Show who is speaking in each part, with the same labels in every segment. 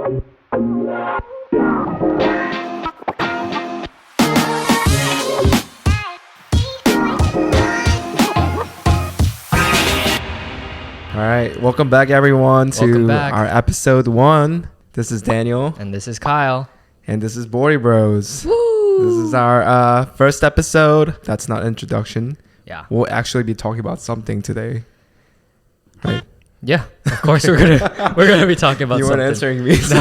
Speaker 1: All right, welcome back everyone to
Speaker 2: back.
Speaker 1: our episode 1. This is Daniel.
Speaker 2: And this is Kyle.
Speaker 1: And this is BoriBros.
Speaker 2: Woo!
Speaker 1: This is our first episode. That's not introduction.
Speaker 2: Yeah.
Speaker 1: We'll actually be talking about something today. Right?
Speaker 2: Yeah, of course we're gonna be talking about
Speaker 1: You
Speaker 2: something.
Speaker 1: weren't answering me, so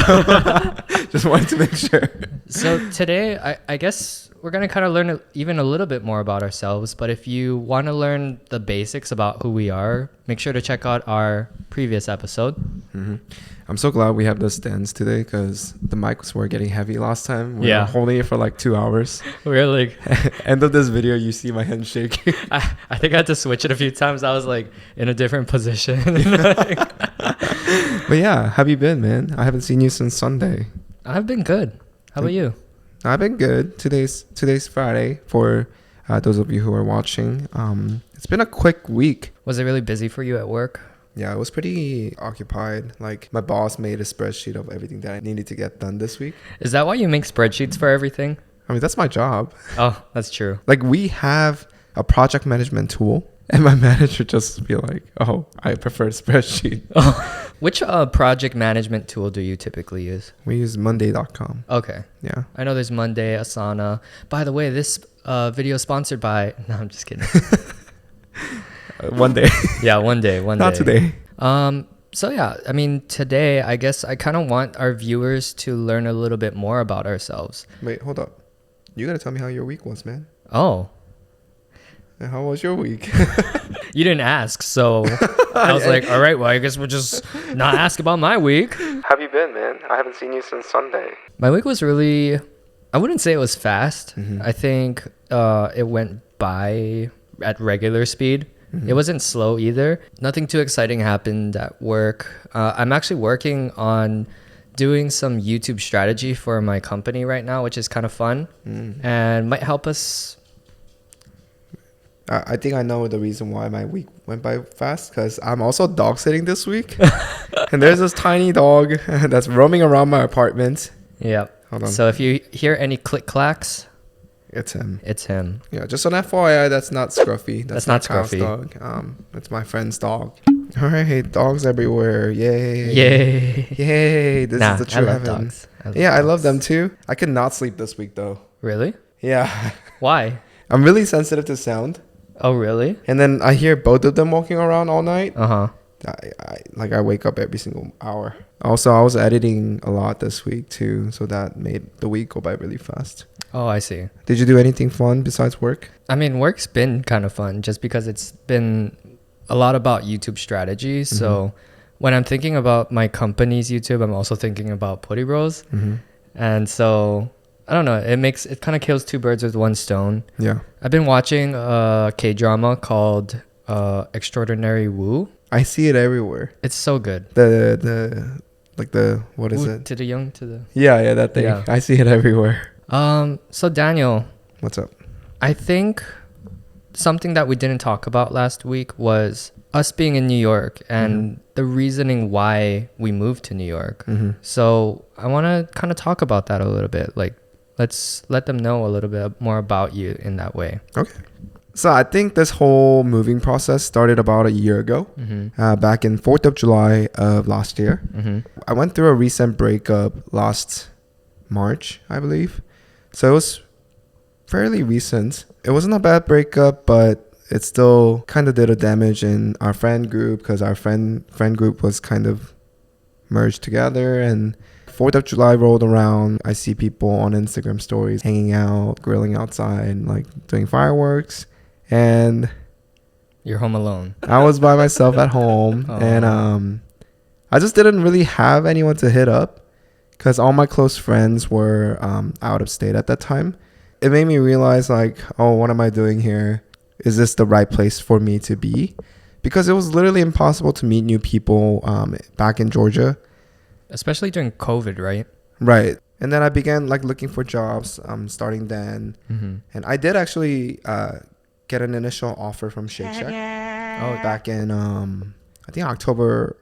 Speaker 1: just wanted to make sure.
Speaker 2: So today, I guess we're gonna kind of learn even a little bit more about ourselves. But if you want to learn the basics about who we are, make sure to check out our previous episode.
Speaker 1: Mm-hmm. I'm so glad we have the stands today because the mics were getting heavy last time. We
Speaker 2: Yeah.
Speaker 1: were holding it for like 2 hours.
Speaker 2: We're like,
Speaker 1: End of this video, you see my hand shaking.
Speaker 2: I think I had to switch it a few times. I was like in a different position.
Speaker 1: But yeah, how have you been, man? I haven't seen you since Sunday.
Speaker 2: I've been good. How about you?
Speaker 1: I've been good. Today's Friday for those of you who are watching. It's been a quick week.
Speaker 2: Was it really busy for you at work?
Speaker 1: Yeah, I was pretty occupied. Like my boss made a spreadsheet of everything that I needed to get done this week.
Speaker 2: Is that why you make spreadsheets for everything?
Speaker 1: I mean, that's my job.
Speaker 2: Oh, that's true.
Speaker 1: Like we have a project management tool and my manager just be like, oh, I prefer spreadsheet.
Speaker 2: Which project management tool do you typically use?
Speaker 1: We use monday.com.
Speaker 2: Okay.
Speaker 1: Yeah.
Speaker 2: I know there's Monday, Asana. By the way, this video is sponsored by... No, I'm just kidding.
Speaker 1: One day.
Speaker 2: Yeah, one day.
Speaker 1: Not today.
Speaker 2: So yeah, I mean, today, I guess I kind of want our viewers to learn a little bit more about ourselves.
Speaker 1: Wait, hold up. You got to tell me how your week was, man.
Speaker 2: Oh.
Speaker 1: And how was your week?
Speaker 2: You didn't ask, so I was like, all right, well, I guess we'll just not ask about my week.
Speaker 1: How have you been, man? I haven't seen you since Sunday.
Speaker 2: My week was really... I wouldn't say it was fast.
Speaker 1: Mm-hmm.
Speaker 2: I think it went by at regular speed.
Speaker 1: Mm-hmm.
Speaker 2: It wasn't slow either. Nothing too exciting happened at work. I'm actually working on doing some YouTube strategy for my company right now, which is kind of fun and might help us.
Speaker 1: I think I know the reason why my week went by fast because I'm also dog sitting this week. And there's this tiny dog that's roaming around my apartment.
Speaker 2: Yeah.
Speaker 1: Hold on.
Speaker 2: So if you hear any click clacks,
Speaker 1: It's him.
Speaker 2: it's him.
Speaker 1: Yeah, just an FYI, that's not Scruffy.
Speaker 2: That's not
Speaker 1: Kyle's
Speaker 2: Scruffy.
Speaker 1: dog. It's my friend's dog. All right, dogs everywhere. Yay.
Speaker 2: Yay.
Speaker 1: Yay. This
Speaker 2: Nah,
Speaker 1: is the true
Speaker 2: I love
Speaker 1: heaven.
Speaker 2: dogs.
Speaker 1: I love them too. I could not sleep this week though.
Speaker 2: Really?
Speaker 1: Yeah.
Speaker 2: Why?
Speaker 1: I'm really sensitive to sound.
Speaker 2: Oh, really?
Speaker 1: And then I hear both of them walking around all night.
Speaker 2: Uh-huh.
Speaker 1: I wake up every single hour. Also, I was editing a lot this week too, so that made the week go by really fast.
Speaker 2: Oh, I see.
Speaker 1: Did you do anything fun besides work?
Speaker 2: I mean, work's been kind of fun just because it's been a lot about YouTube strategy. So when I'm thinking about my company's YouTube, I'm also thinking about BoriBros. And so I don't know, it kind of kills two birds with one stone.
Speaker 1: Yeah.
Speaker 2: I've been watching a K-drama called Extraordinary Woo.
Speaker 1: I see it everywhere.
Speaker 2: It's so good.
Speaker 1: What is
Speaker 2: Woo
Speaker 1: it?
Speaker 2: to the young, to the...
Speaker 1: Yeah, that thing.
Speaker 2: Yeah.
Speaker 1: I see it everywhere.
Speaker 2: So Daniel,
Speaker 1: What's up?
Speaker 2: I think something that we didn't talk about last week was us being in New York and the reasoning why we moved to New York. So I want to kind of talk about that a little bit. Like, let's let them know a little bit more about you in that way.
Speaker 1: Okay. So I think this whole moving process started about a year ago, back in 4th of July of last year. I went through a recent breakup last March, I believe. So it was fairly recent. It wasn't a bad breakup, but it still kind of did a damage in our friend group because our friend group was kind of merged together. And 4th of July rolled around. I see people on Instagram stories hanging out, grilling outside, like doing fireworks. And
Speaker 2: You're home alone.
Speaker 1: I was by myself at home.
Speaker 2: Oh.
Speaker 1: And I just didn't really have anyone to hit up because all my close friends were out of state at that time. It made me realize, like, oh, what am I doing here? Is this the right place for me to be? Because it was literally impossible to meet new people back in Georgia.
Speaker 2: Especially during COVID, right?
Speaker 1: Right. And then I began like looking for jobs starting then. And I did actually get an initial offer from Shake Shack back in, I think October.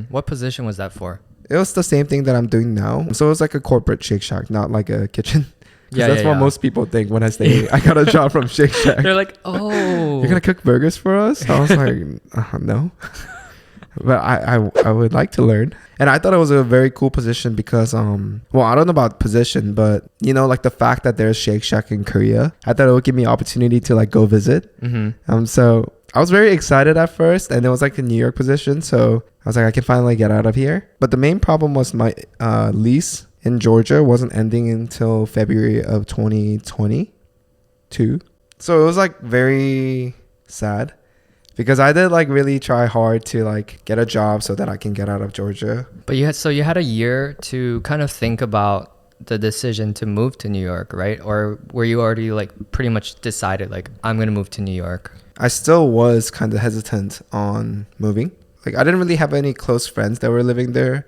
Speaker 2: What position was that for?
Speaker 1: it was the same thing that I'm doing now. So it was like a corporate Shake Shack, not like a kitchen. Because that's what most people think when I say I got a job from Shake Shack.
Speaker 2: They're like, oh,
Speaker 1: you're gonna cook burgers for us? I was like, no. But I would like to learn. And I thought it was a very cool position because well, I don't know about position, but you know, like the fact that there's Shake Shack in Korea, I thought it would give me opportunity to like go visit. So I was very excited at first, and it was like a New York position, so I was like, I can finally get out of here. But the main problem was my lease in Georgia wasn't ending until February of 2022. So it was like very sad because I did like really try hard to like get a job so that I can get out of Georgia.
Speaker 2: But you had a year to kind of think about the decision to move to New York, right? Or were you already like pretty much decided like I'm going to move to New York?
Speaker 1: I still was kind of hesitant on moving. Like I didn't really have any close friends that were living there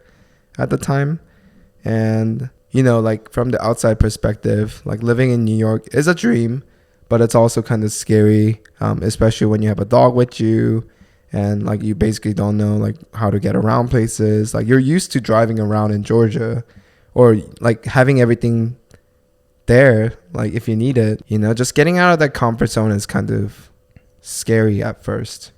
Speaker 1: at the time. And, you know, like from the outside perspective, like living in New York is a dream, but it's also kind of scary, especially when you have a dog with you and like you basically don't know like how to get around places. Like you're used to driving around in Georgia or like having everything there, like if you need it, you know, just getting out of that comfort zone is kind of scary at first.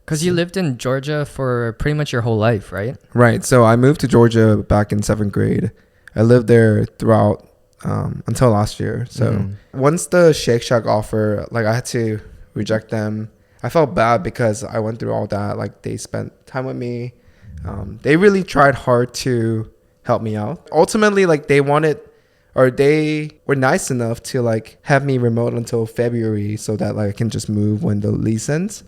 Speaker 2: Because you lived in Georgia for pretty much your whole life, right?
Speaker 1: Right. So I moved to Georgia back in 7th grade. I lived there throughout until last year. So once the Shake Shack offer, like I had to reject them. I felt bad because I went through all that. Like they spent time with me. They really tried hard to help me out. Ultimately, like they wanted, or they were nice enough to like have me remote until February so that like I can just move when the lease ends.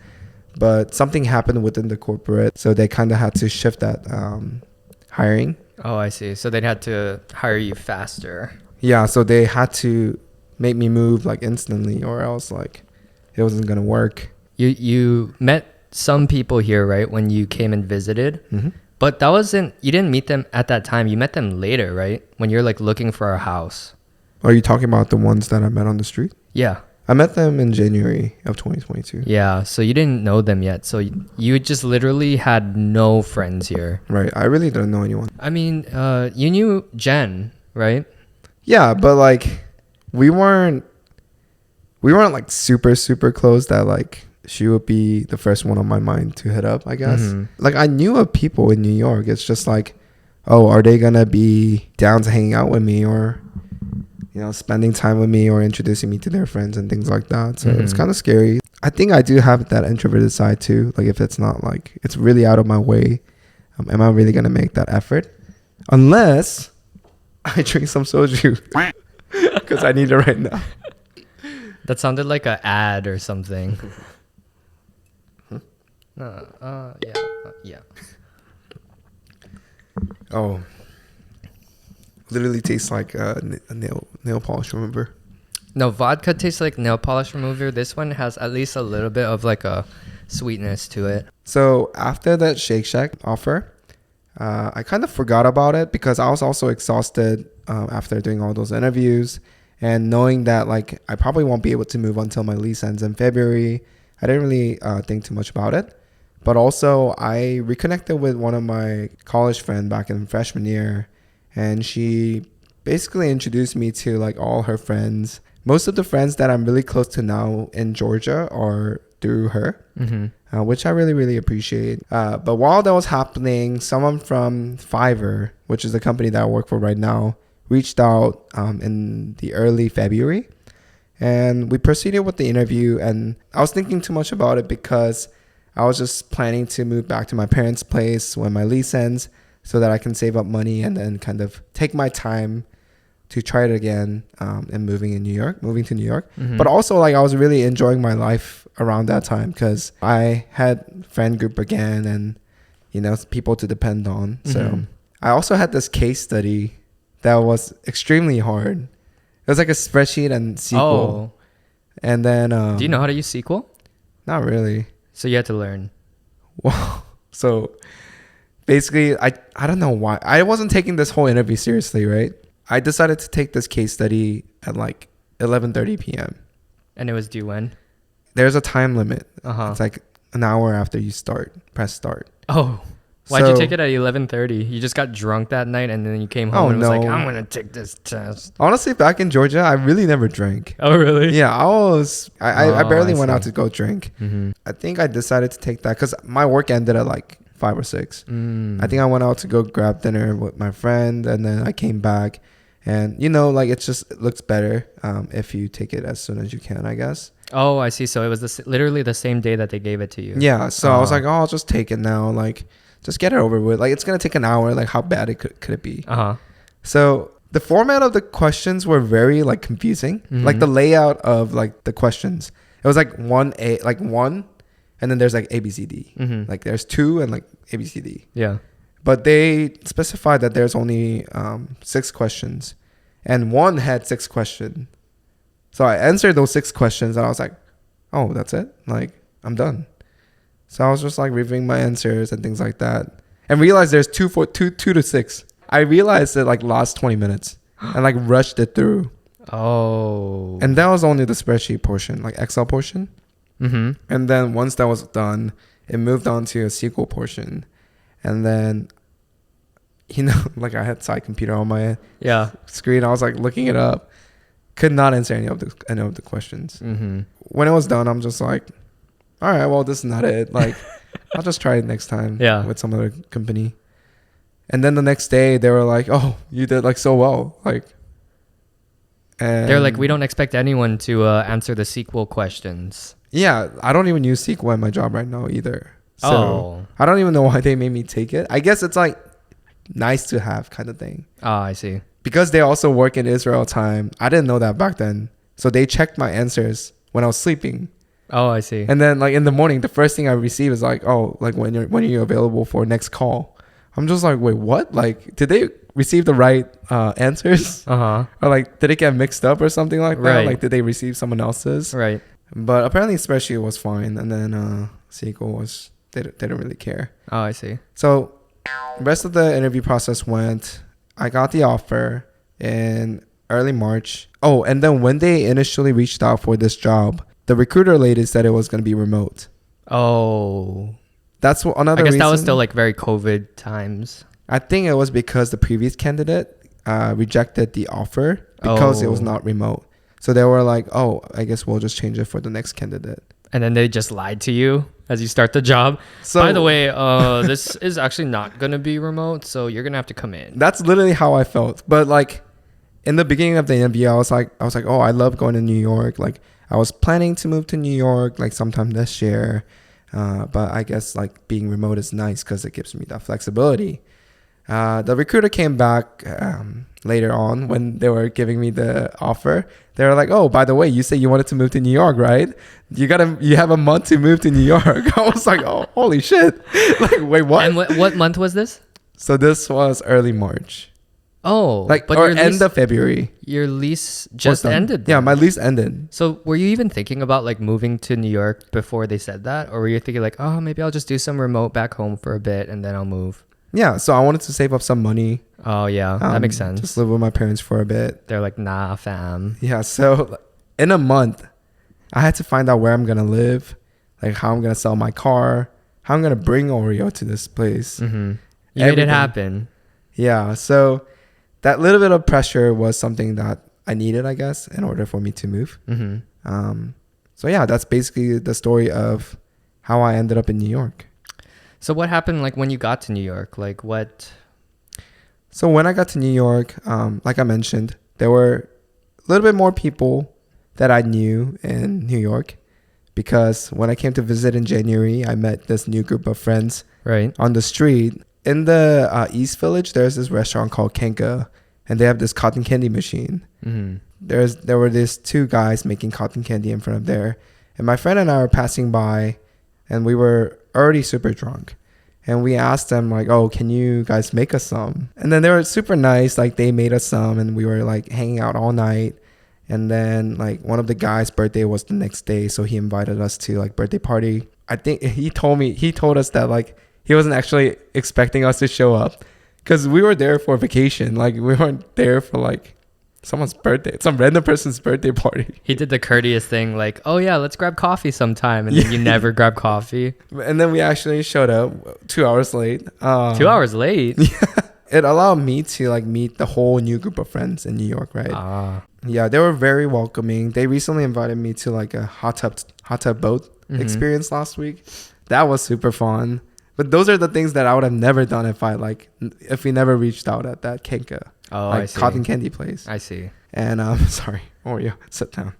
Speaker 1: But something happened within the corporate, so they kind of had to shift that hiring.
Speaker 2: Oh, I see. So they'd had to hire you faster.
Speaker 1: Yeah, so they had to make me move like instantly, or else like it wasn't gonna work.
Speaker 2: You met some people here, right, when you came and visited, but you didn't meet them at that time. You met them later, right, when you're like looking for a house.
Speaker 1: Are you talking about the ones that I met on the street?
Speaker 2: Yeah.
Speaker 1: I met them in January of 2022.
Speaker 2: Yeah, so you didn't know them yet. So you just literally had no friends here.
Speaker 1: Right. I really didn't know anyone.
Speaker 2: I mean, you knew Jenn, right?
Speaker 1: Yeah, but like we weren't like super, super close that like she would be the first one on my mind to hit up, I guess. Like I knew of people in New York. It's just like, oh, are they going to be down to hanging out with me or, you know, spending time with me or introducing me to their friends and things like that. So it's kind of scary. I think I do have that introverted side too. Like if it's not like, it's really out of my way, am I really going to make that effort? Unless I drink some soju because I need it right now.
Speaker 2: That sounded like an ad or something. Yeah.
Speaker 1: Oh, literally tastes like a nail polish remover.
Speaker 2: No, vodka tastes like nail polish remover. This one has at least a little bit of like a sweetness to it.
Speaker 1: So after that Shake Shack offer, I kind of forgot about it because I was also exhausted after doing all those interviews and knowing that like I probably won't be able to move until my lease ends in February. I didn't really think too much about it. But also I reconnected with one of my college friends back in freshman year, and she basically introduced me to like all her friends. Most of the friends that I'm really close to now in Georgia are through her, which I really, really appreciate. But while that was happening, someone from Fiverr, which is the company that I work for right now, reached out in the early February. And we proceeded with the interview. And I was thinking too much about it because I was just planning to move back to my parents' place when my lease ends so that I can save up money and then kind of take my time to try it again and moving to New York. But also like I was really enjoying my life around that time because I had friend group again and, you know, people to depend on. So I also had this case study that was extremely hard. It was like a spreadsheet and SQL.
Speaker 2: Oh.
Speaker 1: And then...
Speaker 2: do you know how to use SQL?
Speaker 1: Not really.
Speaker 2: So you had to learn.
Speaker 1: Wow. So basically, I don't know why. I wasn't taking this whole interview seriously, right? I decided to take this case study at like 11:30 p.m.
Speaker 2: And it was due when?
Speaker 1: There's a time limit.
Speaker 2: Uh-huh.
Speaker 1: It's like an hour after you press start.
Speaker 2: Oh. Why'd you take it at 11:30? You just got drunk that night and then you came home and was like, I'm gonna take this test.
Speaker 1: Honestly, back in Georgia, I really never drank.
Speaker 2: Oh really?
Speaker 1: Yeah, I barely went out to go drink.
Speaker 2: Mm-hmm.
Speaker 1: I think I decided to take that because my work ended at like 5 or 6. I think I went out to go grab dinner with my friend, and then I came back, and like it looks better if you take it as soon as you can, I guess.
Speaker 2: Oh, I see. So it was literally the same day that they gave it to you.
Speaker 1: Yeah. So I was like, I'll just take it now. Like, just get it over with. Like, it's gonna take an hour. Like, how bad could it be? So the format of the questions were very like confusing. Mm-hmm. Like the layout of like the questions, it was like one, and then there's like A B C D. Mm-hmm. Like there's 2 and like A B C D.
Speaker 2: Yeah.
Speaker 1: But they specified that there's only 6 questions, and one had 6 questions. So I answered those 6 questions, and I was like, oh, that's it? Like, I'm done. So I was just like reviewing my answers and things like that, and realized there's 2 to 6. I realized it like last 20 minutes and like rushed it through.
Speaker 2: Oh.
Speaker 1: And that was only the spreadsheet portion, like Excel portion. Mm-hmm. And then once that was done, it moved on to a SQL portion. And then, like I had side computer on my screen. I was like looking it up. Could not answer any of the questions. Mm-hmm. When it was done, I'm just like, all right, well, this is not it. Like, I'll just try it next time with some other company. And then the next day, they were like, oh, you did like so well. Like, and
Speaker 2: they're like, we don't expect anyone to answer the SQL questions.
Speaker 1: Yeah, I don't even use SQL in my job right now either. So I don't even know why they made me take it. I guess it's like nice to have kind of thing.
Speaker 2: Oh, I see.
Speaker 1: Because they also work in Israel time. I didn't know that back then. So they checked my answers when I was sleeping.
Speaker 2: Oh, I see.
Speaker 1: And then like in the morning, the first thing I receive is like, oh, like when are you available for next call? I'm just like, wait, what? Like, did they receive the right answers? Or like, did it get mixed up or something like that?
Speaker 2: Right.
Speaker 1: Like, did they receive someone else's?
Speaker 2: Right.
Speaker 1: But apparently spreadsheet was fine. And then SQL was, they didn't really care.
Speaker 2: Oh, I see.
Speaker 1: So the rest of the interview process went, I got the offer in early March. Oh, and then when they initially reached out for this job, the recruiter lady said it was going to be remote.
Speaker 2: Oh.
Speaker 1: That's another
Speaker 2: I guess
Speaker 1: reason.
Speaker 2: that was still like very COVID times.
Speaker 1: I think it was because the previous candidate rejected the offer because it was not remote. So they were like, oh, I guess we'll just change it for the next candidate.
Speaker 2: And then they just lied to you as you start the job. So, by the way, this is actually not going to be remote, so you're going to have to come in.
Speaker 1: That's literally how I felt. But like in the beginning of the interview, I was like, oh, I love going to New York. Like I was planning to move to New York like sometime this year. But I guess like being remote is nice because it gives me that flexibility. The recruiter came back later on when they were giving me the offer. They were like, oh, by the way, you said you wanted to move to New York, right? You have a month to move to New York. I was like, oh, holy shit. Like, wait, what?
Speaker 2: And what month was this?
Speaker 1: So this was early March.
Speaker 2: Oh,
Speaker 1: like, but or end of February.
Speaker 2: Your lease just ended.
Speaker 1: Yeah, my lease ended.
Speaker 2: So were you even thinking about like moving to New York before they said that? Or were you thinking like, oh, maybe I'll just do some remote back home for a bit and then I'll move?
Speaker 1: Yeah, so I wanted to save up some money.
Speaker 2: Oh, yeah, that makes sense.
Speaker 1: Just live with my parents for a bit.
Speaker 2: They're like, nah, fam.
Speaker 1: Yeah, so in a month, I had to find out where I'm going to live, like how I'm going to sell my car, how I'm going to bring Oreo to this place.
Speaker 2: Mm-hmm. You made it happen.
Speaker 1: Yeah, so that little bit of pressure was something that I needed, I guess, in order for me to move. Mm-hmm. So yeah, that's basically the story of how I ended up in New York.
Speaker 2: So what happened like when you got to New York? Like what?
Speaker 1: So when I got to New York, like I mentioned, there were a little bit more people that I knew in New York because when I came to visit in January, I met this new group of friends on the street. In the East Village, there's this restaurant called Kenka, and they have this cotton candy machine. Mm-hmm. There were these 2 guys making cotton candy in front of there, and my friend and I were passing by, and we were already super drunk. And we asked them like, oh, can you guys make us some? And then they were super nice. Like they made us some and we were like hanging out all night. And then like one of the guys' birthday was the next day. So he invited us to like birthday party. I think he told us that like he wasn't actually expecting us to show up because we were there for vacation. Like we weren't there for like someone's birthday, some random person's birthday party.
Speaker 2: He did the courteous thing, like, oh yeah, let's grab coffee sometime, and then you never grab coffee.
Speaker 1: And then we actually showed up 2 hours late.
Speaker 2: 2 hours late.
Speaker 1: It allowed me to like meet the whole new group of friends in New York, right? Yeah, they were very welcoming. They recently invited me to like a hot tub boat experience last week. That was super fun. But those are the things that I would have never done if we never reached out at that Kenka,
Speaker 2: I see.
Speaker 1: cotton candy place.
Speaker 2: I see.
Speaker 1: And sorry, Oreo, sit down.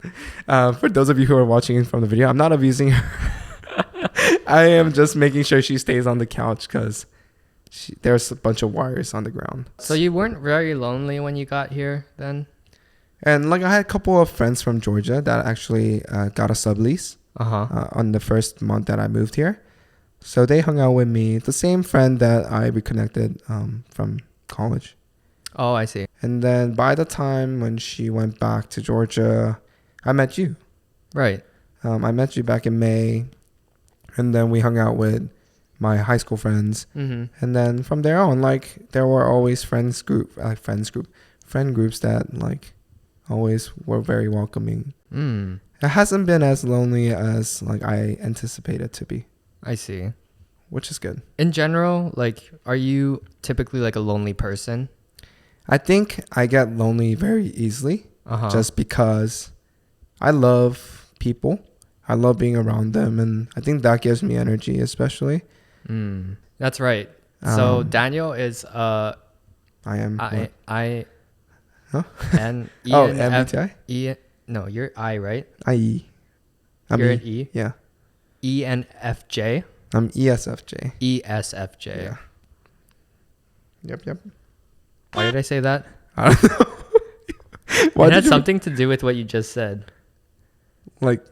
Speaker 1: For those of you who are watching from the video, I'm not abusing her. I am just making sure she stays on the couch because there's a bunch of wires on the ground.
Speaker 2: So you weren't very lonely when you got here then?
Speaker 1: And like I had a couple of friends from Georgia that actually got a sublease on the first month that I moved here. So they hung out with me. The same friend that I reconnected from college.
Speaker 2: Oh, I see.
Speaker 1: And then by the time when she went back to Georgia, I met you.
Speaker 2: Right.
Speaker 1: I met you back in May. And then we hung out with my high school friends. And then from there on, like there were always friend groups that like always were very welcoming. It hasn't been as lonely as like I anticipated to be.
Speaker 2: I see.
Speaker 1: Which is good.
Speaker 2: In general, like, are you typically like a lonely person?
Speaker 1: I think I get lonely very easily just because I love people. I love being around them. And I think that gives me energy, especially.
Speaker 2: That's right. So Daniel is
Speaker 1: I am
Speaker 2: Huh? And E
Speaker 1: oh,
Speaker 2: and
Speaker 1: MBTI?
Speaker 2: E. No, you're I, right?
Speaker 1: IE.
Speaker 2: You're an E?
Speaker 1: Yeah.
Speaker 2: ENFJ?
Speaker 1: I'm ESFJ.
Speaker 2: ESFJ.
Speaker 1: Yeah. Yep.
Speaker 2: Why did I say that?
Speaker 1: I don't know.
Speaker 2: It had something to do with what you just said.
Speaker 1: Like,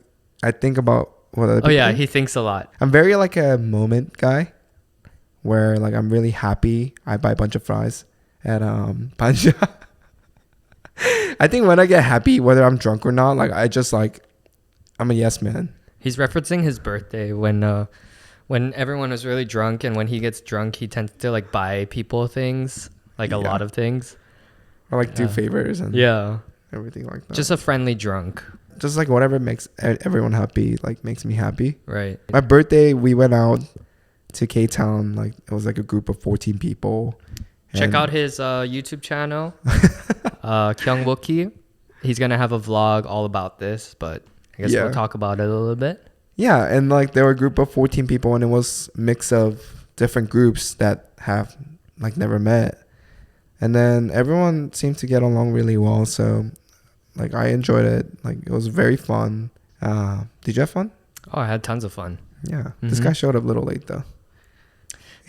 Speaker 1: I think about what other people think.
Speaker 2: He thinks a lot.
Speaker 1: I'm very like a moment guy where like I'm really happy. I buy a bunch of fries at Panja. I think when I get happy, whether I'm drunk or not, like I just like, I'm a yes man.
Speaker 2: He's referencing his birthday when everyone was really drunk, and when he gets drunk, he tends to like buy people things, like a lot of things.
Speaker 1: Or like do favors and everything like that.
Speaker 2: Just a friendly drunk.
Speaker 1: Just like whatever makes everyone happy, like makes me happy.
Speaker 2: Right.
Speaker 1: My birthday, we went out to K-Town. Like it was like a group of 14 people.
Speaker 2: Check out his YouTube channel, Kyungwoki. He's gonna have a vlog all about this, but I guess we'll talk about it a little bit.
Speaker 1: Yeah, and like there were a group of 14 people, and it was a mix of different groups that have like never met, and then everyone seemed to get along really well. So like I enjoyed it. Like it was very fun. Did you have fun?
Speaker 2: Oh, I had tons of fun.
Speaker 1: Yeah, this guy showed up a little late though.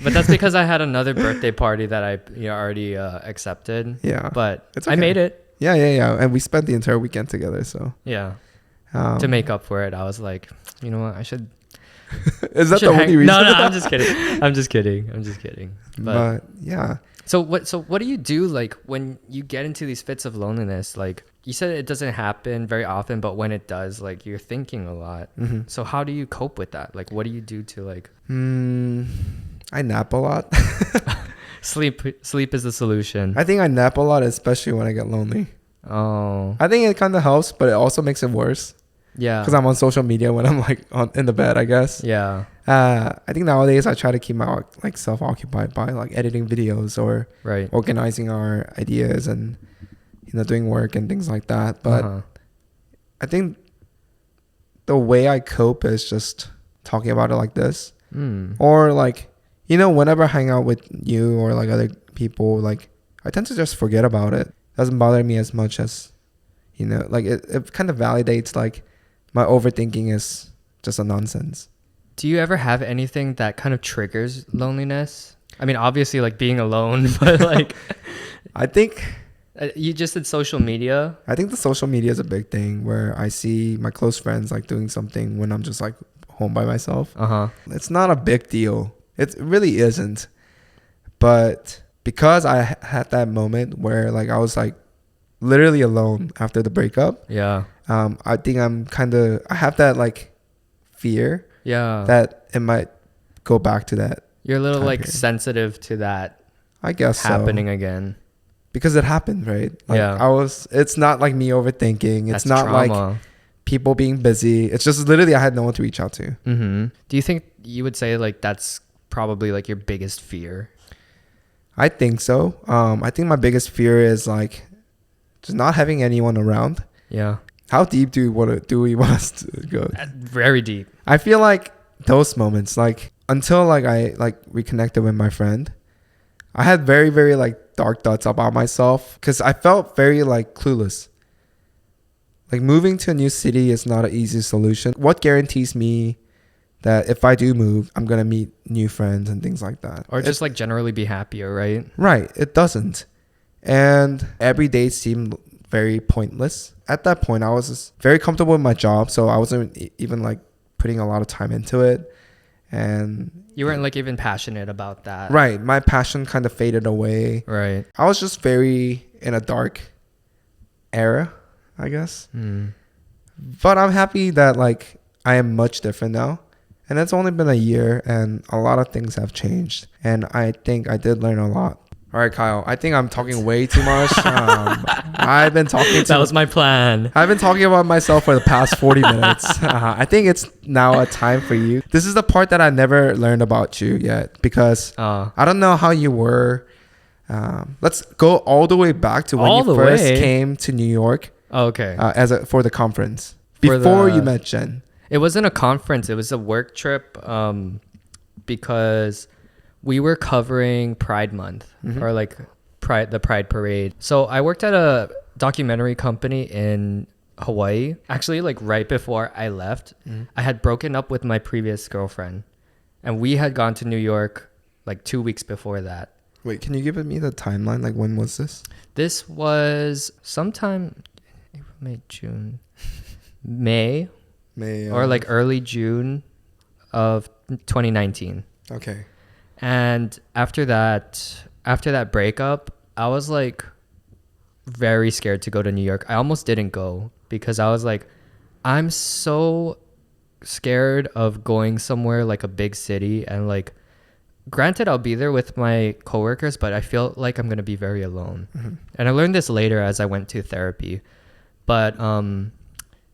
Speaker 2: But that's because I had another birthday party that I already accepted. Yeah. But it's okay. I made it.
Speaker 1: Yeah. And we spent the entire weekend together, so.
Speaker 2: Yeah. To make up for it, I was like, you know what, I should.
Speaker 1: Is that the only reason?
Speaker 2: No, I'm just kidding. I'm just kidding.
Speaker 1: But yeah.
Speaker 2: So what do you do like when you get into these fits of loneliness? Like you said, it doesn't happen very often, but when it does, like you're thinking a lot. So how do you cope with that? Like, what do you do to like?
Speaker 1: I nap a lot.
Speaker 2: Sleep is the solution.
Speaker 1: I think I nap a lot, especially when I get lonely.
Speaker 2: Oh.
Speaker 1: I think it kind of helps, but it also makes it worse.
Speaker 2: Yeah.
Speaker 1: Because I'm on social media when I'm like in the bed, I guess.
Speaker 2: Yeah.
Speaker 1: I think nowadays I try to keep my like self-occupied by like editing videos or organizing our ideas and doing work and things like that. But I think the way I cope is just talking about it like this, or like. Whenever I hang out with you or like other people, like I tend to just forget about it. It doesn't bother me as much as, like it kind of validates like my overthinking is just a nonsense.
Speaker 2: Do you ever have anything that kind of triggers loneliness? I mean, obviously like being alone, but like,
Speaker 1: I think
Speaker 2: you just said social media.
Speaker 1: I think the social media is a big thing where I see my close friends like doing something when I'm just like home by myself. It's not a big deal. It really isn't. But because I had that moment where like I was like literally alone after the breakup. Yeah. I think I have that like fear. Yeah. That it might go back to that.
Speaker 2: You're a little like sensitive to that.
Speaker 1: I guess
Speaker 2: happening again.
Speaker 1: because it happened, right? Like,
Speaker 2: Yeah.
Speaker 1: it's not like me overthinking. It's
Speaker 2: That's
Speaker 1: not like
Speaker 2: trauma.
Speaker 1: people being busy. It's just literally I had no one to reach out to.
Speaker 2: Mm-hmm. Do you think you would say like that's probably like your biggest fear?
Speaker 1: I think so. I think my biggest fear is like just not having anyone around.
Speaker 2: Yeah.
Speaker 1: How deep do we want us to go?
Speaker 2: Very deep.
Speaker 1: I feel like those moments, like until like I like reconnected with my friend, I had very, very like dark thoughts about myself because I felt very like clueless. Like moving to a new city is not an easy solution. What guarantees me that if I do move, I'm going to meet new friends and things like that?
Speaker 2: Or just like generally be happier, right?
Speaker 1: Right. It doesn't. And every day seemed very pointless. At that point, I was just very comfortable with my job. So I wasn't even like putting a lot of time into it. And
Speaker 2: you weren't like even passionate about that.
Speaker 1: Right. My passion kind of faded away.
Speaker 2: Right.
Speaker 1: I was just very in a dark era, I guess. But I'm happy that like I am much different now. And it's only been a year and a lot of things have changed. And I think I did learn a lot. All right, Kyle, I think I'm talking way too much. I've been talking
Speaker 2: That was my plan.
Speaker 1: I've been talking about myself for the past 40 minutes. I think it's now a time for you. This is the part that I never learned about you yet because I don't know how you were. Let's go all the way back to when you first came to New York.
Speaker 2: Oh, okay.
Speaker 1: For the conference. Before you met Jenn.
Speaker 2: It wasn't a conference. It was a work trip because we were covering Pride Month or like the Pride Parade. So I worked at a documentary company in Hawaii. Actually, like right before I left, I had broken up with my previous girlfriend. And we had gone to New York like 2 weeks before that.
Speaker 1: Wait, can you give me the timeline? Like when was this?
Speaker 2: This was sometime April, May, June. May or like early June of 2019.
Speaker 1: Okay.
Speaker 2: And after that breakup, I was like very scared to go to New York. I almost didn't go because I was like, I'm so scared of going somewhere like a big city and like, granted I'll be there with my coworkers, but I feel like I'm going to be very alone. And I learned this later as I went to therapy. But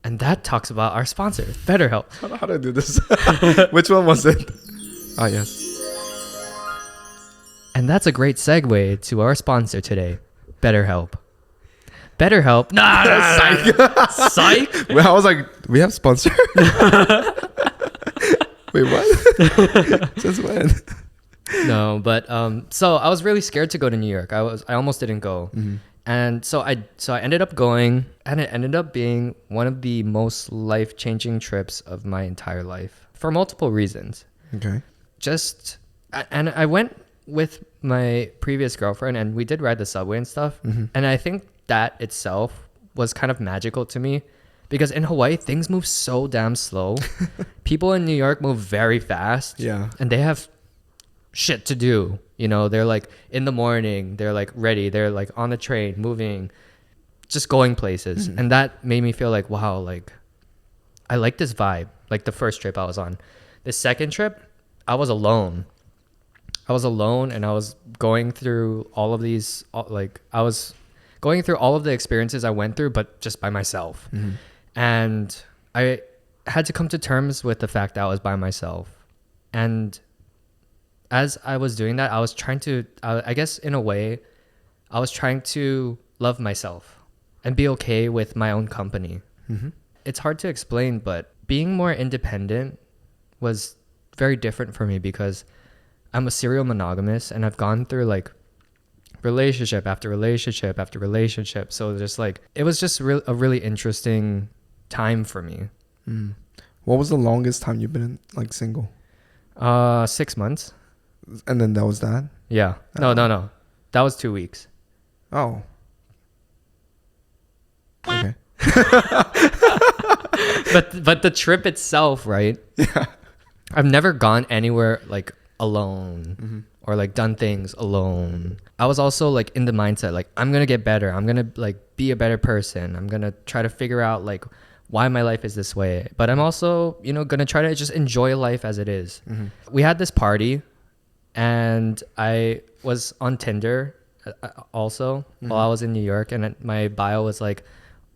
Speaker 2: and that talks about our sponsor, BetterHelp.
Speaker 1: I don't know how to do this. Which one was it? Ah, yes.
Speaker 2: And that's a great segue to our sponsor today, BetterHelp. BetterHelp. Psych. Psych.
Speaker 1: Well, I was like, we have sponsor? Wait, what? Since when?
Speaker 2: No, but so I was really scared to go to New York. I almost didn't go. And so I ended up going, and it ended up being one of the most life-changing trips of my entire life for multiple reasons.
Speaker 1: Okay.
Speaker 2: And I went with my previous girlfriend, and we did ride the subway and stuff. And I think that itself was kind of magical to me because in Hawaii, things move so damn slow. People in New York move very fast.
Speaker 1: Yeah.
Speaker 2: And they have shit to do. You know, they're like in the morning, they're like ready, they're like on the train, moving, just going places. And that made me feel like, wow, like I like this vibe. Like the first trip I was on. The second trip, I was alone. And I was going through all of these, like I was going through all of the experiences I went through, but just by myself. And I had to come to terms with the fact that I was by myself. And as I was doing that, I was trying to, I guess in a way, I was trying to love myself and be okay with my own company. It's hard to explain, but being more independent was very different for me because I'm a serial monogamous and I've gone through like relationship after relationship after relationship. So just like, it was just a really interesting time for me.
Speaker 1: What was the longest time you've been like single?
Speaker 2: 6 months.
Speaker 1: And then that was that?
Speaker 2: Yeah. No. That was 2 weeks.
Speaker 1: Oh. Okay.
Speaker 2: But the trip itself, right?
Speaker 1: Yeah.
Speaker 2: I've never gone anywhere like alone or like done things alone. I was also like in the mindset like I'm gonna get better. I'm gonna like be a better person. I'm gonna try to figure out like why my life is this way. But I'm also, you know, gonna try to just enjoy life as it is. We had this party and I was on Tinder also while I was in New York, and my bio was like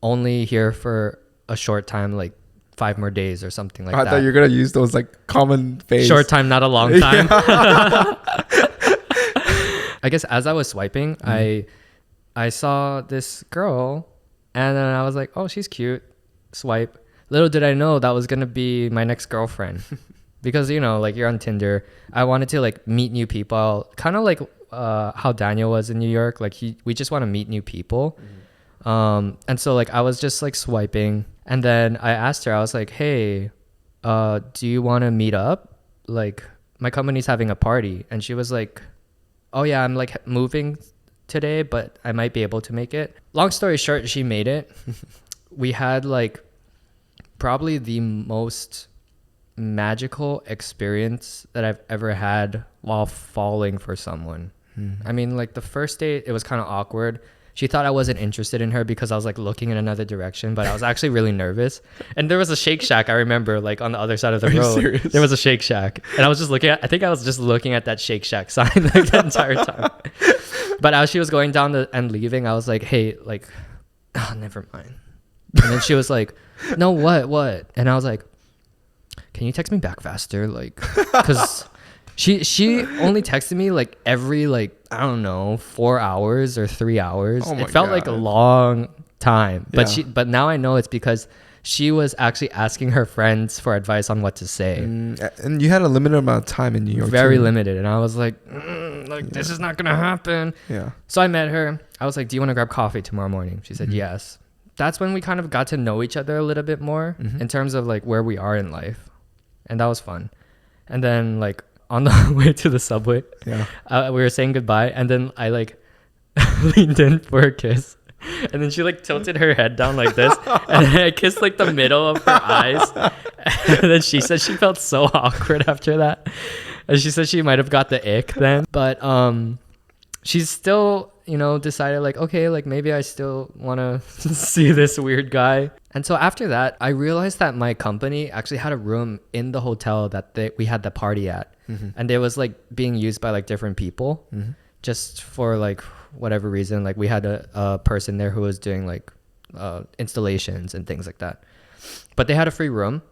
Speaker 2: only here for a short time, like 5 more days or something like
Speaker 1: I
Speaker 2: that.
Speaker 1: thought you were gonna use those like common phase.
Speaker 2: Short time, not a long time. I guess as I was swiping, I saw this girl, and then I was like, oh, she's cute. Swipe. Little did I know that was gonna be my next girlfriend. Because, you know, like you're on Tinder. I wanted to like meet new people, kind of like how Daniel was in New York. Like we just want to meet new people. And so like I was just like swiping, and then I asked her, I was like, hey, do you want to meet up? Like my company's having a party. And she was like, oh yeah, I'm like moving today, but I might be able to make it. Long story short, she made it. We had like probably the most magical experience that I've ever had while falling for someone. I mean, like the first date, it was kind of awkward. She thought I wasn't interested in her because I was like looking in another direction, but I was actually really nervous. And there was a Shake Shack, I remember, like on the other side of the road. There was a Shake Shack, and I was just looking at, I think I was just looking at that Shake Shack sign like the entire time. But as she was going down and leaving, I was like, hey, like, oh, never mind. And then she was like, no, what? And I was like, can you text me back faster? Like, because she only texted me like every, like, I don't know, 4 hours or 3 hours.
Speaker 1: Oh my
Speaker 2: it felt
Speaker 1: God.
Speaker 2: like a long time. But
Speaker 1: Yeah.
Speaker 2: but now I know it's because she was actually asking her friends for advice on what to say.
Speaker 1: And you had a limited amount of time in New York.
Speaker 2: Very
Speaker 1: too.
Speaker 2: limited. And I was like, this is not gonna happen.
Speaker 1: Yeah.
Speaker 2: So I met her. I was like, do you want to grab coffee tomorrow morning? She said yes. That's when we kind of got to know each other a little bit more in terms of like where we are in life. And that was fun. And then like on the way to the subway, we were saying goodbye, and then I like leaned in for a kiss, and then she like tilted her head down like this, and then I kissed like the middle of her eyes, and then she said she felt so awkward after that, and she said she might have got the ick then, but she's still, you know, decided like, okay, like maybe I still want to see this weird guy. And so after that, I realized that my company actually had a room in the hotel that we had the party at. And it was like being used by like different people just for like whatever reason. Like we had a person there who was doing like installations and things like that. But they had a free room.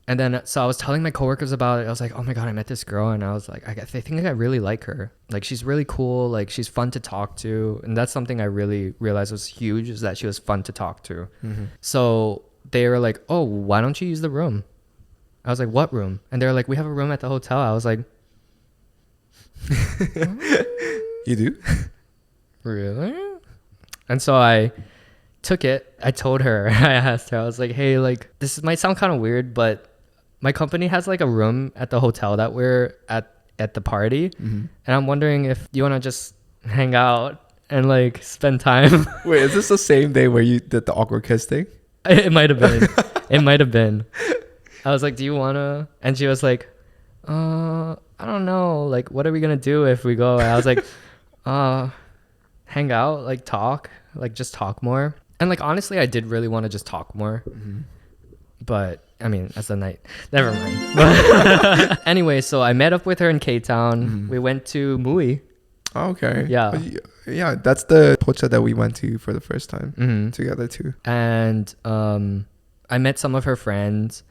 Speaker 2: And then so I was telling my coworkers about it. I was like, oh my God, I met this girl. And I was like, I think I really like her. Like she's really cool. Like she's fun to talk to. And that's something I really realized was huge, is that she was fun to talk to. So they were like, oh, why don't you use the room? I was like, what room? And they were like, we have a room at the hotel. I was like,
Speaker 1: You do?
Speaker 2: really? And so I took it. I told her, I asked her, I was like, hey, like this might sound kind of weird, but my company has like a room at the hotel that we're at the party. And I'm wondering if you want to just hang out and like spend time.
Speaker 1: Wait, is this the same day where you did the awkward kiss thing?
Speaker 2: It might have been. It might have been. I was like, do you want to? And she was like, I don't know. Like, what are we going to do if we go? And I was like, hang out, like talk, like just talk more. And like, honestly, I did really want to just talk more. But I mean, as the night, never mind. But anyway, so I met up with her in K-Town. We went to Mui.
Speaker 1: Okay.
Speaker 2: Yeah.
Speaker 1: Yeah, that's the pocha that we went to for the first time together too.
Speaker 2: And I met some of her friends.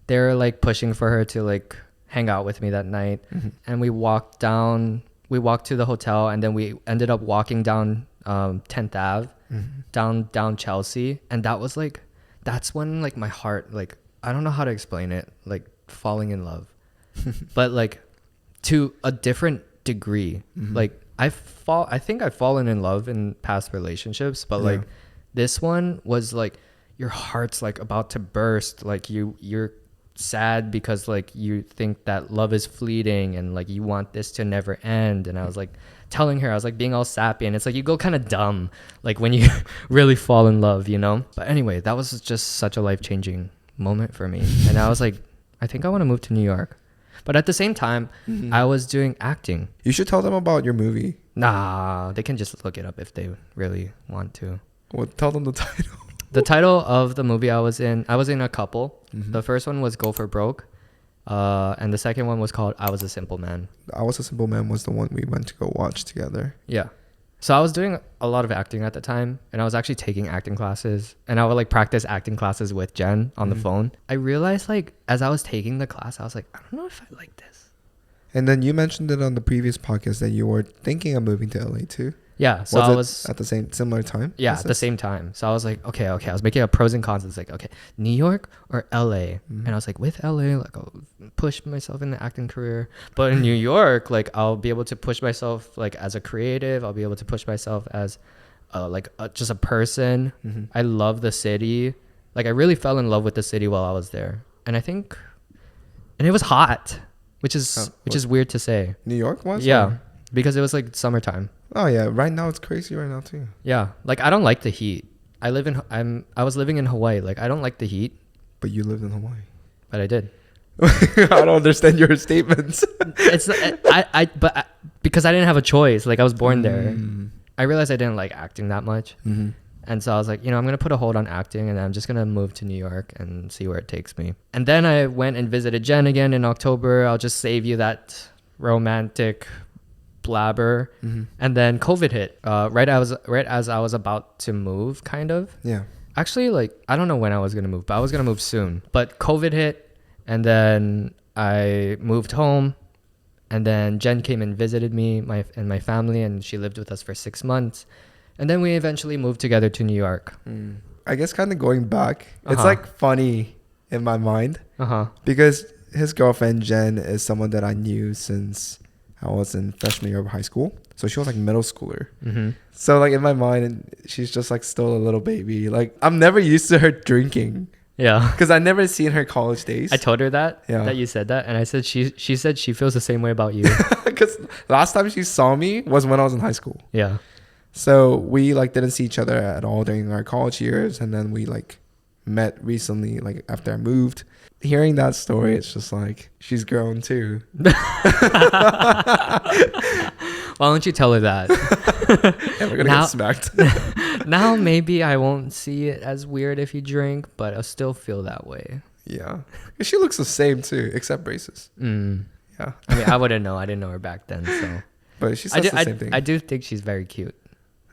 Speaker 2: They were like pushing for her to like hang out with me that night. And we walked to the hotel, and then we ended up walking down 10th Ave, down Chelsea. And that was like, that's when like my heart, like, I don't know how to explain it, like falling in love, but like to a different degree. Like I think I've fallen in love in past relationships, but like this one was like your heart's like about to burst. Like you're sad because like you think that love is fleeting and like you want this to never end. And I was like telling her, I was like being all sappy, and it's like you go kind of dumb like when you really fall in love, you know. But anyway, that was just such a life-changing moment for me. And I was like, I think I want to move to New York. But at the same time, I was doing acting.
Speaker 1: You should tell them about your movie.
Speaker 2: Nah, they can just look it up if they really want to.
Speaker 1: Well, tell them the title.
Speaker 2: The title of the movie I was in a couple. The first one was Go for Broke. And the second one was called I Was a Simple Man.
Speaker 1: I Was a Simple Man was the one we went to go watch together.
Speaker 2: Yeah. So I was doing a lot of acting at the time, and I was actually taking acting classes, and I would like practice acting classes with Jen on the phone. I realized like as I was taking the class, I was like, I don't know if I like this.
Speaker 1: And then you mentioned it on the previous podcast that you were thinking of moving to LA too.
Speaker 2: Yeah, so I was
Speaker 1: at the similar time.
Speaker 2: Yeah, at the same time. So I was like, okay. I was making a pros and cons. It's like, okay, New York or LA? And I was like, with LA, like I'll push myself in the acting career. But in New York, like I'll be able to push myself like as a creative. I'll be able to push myself as just a person. I love the city. Like I really fell in love with the city while I was there. And it was hot, which is weird to say.
Speaker 1: New York was?
Speaker 2: Yeah,
Speaker 1: or?
Speaker 2: because it was like summertime.
Speaker 1: Oh yeah, right now it's crazy right now too.
Speaker 2: Yeah, like I don't like the heat. I was living in Hawaii. Like I don't like the heat.
Speaker 1: But you lived in Hawaii.
Speaker 2: But I did.
Speaker 1: I don't understand your statements.
Speaker 2: Because I didn't have a choice. Like I was born there. I realized I didn't like acting that much. And so I was like, I'm going to put a hold on acting and I'm just going to move to New York and see where it takes me. And then I went and visited Jen again in October. I'll just save you that romantic blabber. And then COVID hit right as I was about to move, kind of.
Speaker 1: Yeah.
Speaker 2: Actually, like I don't know when I was gonna move, but I was gonna move soon. But COVID hit, and then I moved home, and then Jen came and visited me, and my family, and she lived with us for 6 months, and then we eventually moved together to New York.
Speaker 1: I guess kind of going back, it's like funny in my mind because his girlfriend Jen is someone that I knew since I was in freshman year of high school. So she was like middle schooler. So like in my mind, she's just like still a little baby. Like I'm never used to her drinking.
Speaker 2: Yeah.
Speaker 1: Because I never seen her college days.
Speaker 2: I told her that you said that. And I said, she said she feels the same way about you.
Speaker 1: Because last time she saw me was when I was in high school.
Speaker 2: Yeah.
Speaker 1: So we like didn't see each other at all during our college years. And then we like met recently, like after I moved. Hearing that story, it's just like she's grown too.
Speaker 2: Why don't you tell her that?
Speaker 1: And we're gonna get smacked.
Speaker 2: Now maybe I won't see it as weird if you drink, but I'll still feel that way.
Speaker 1: Yeah, she looks the same too, except braces. Yeah,
Speaker 2: I mean I wouldn't know. I didn't know her back then, so.
Speaker 1: But she says the same thing.
Speaker 2: I do think she's very cute.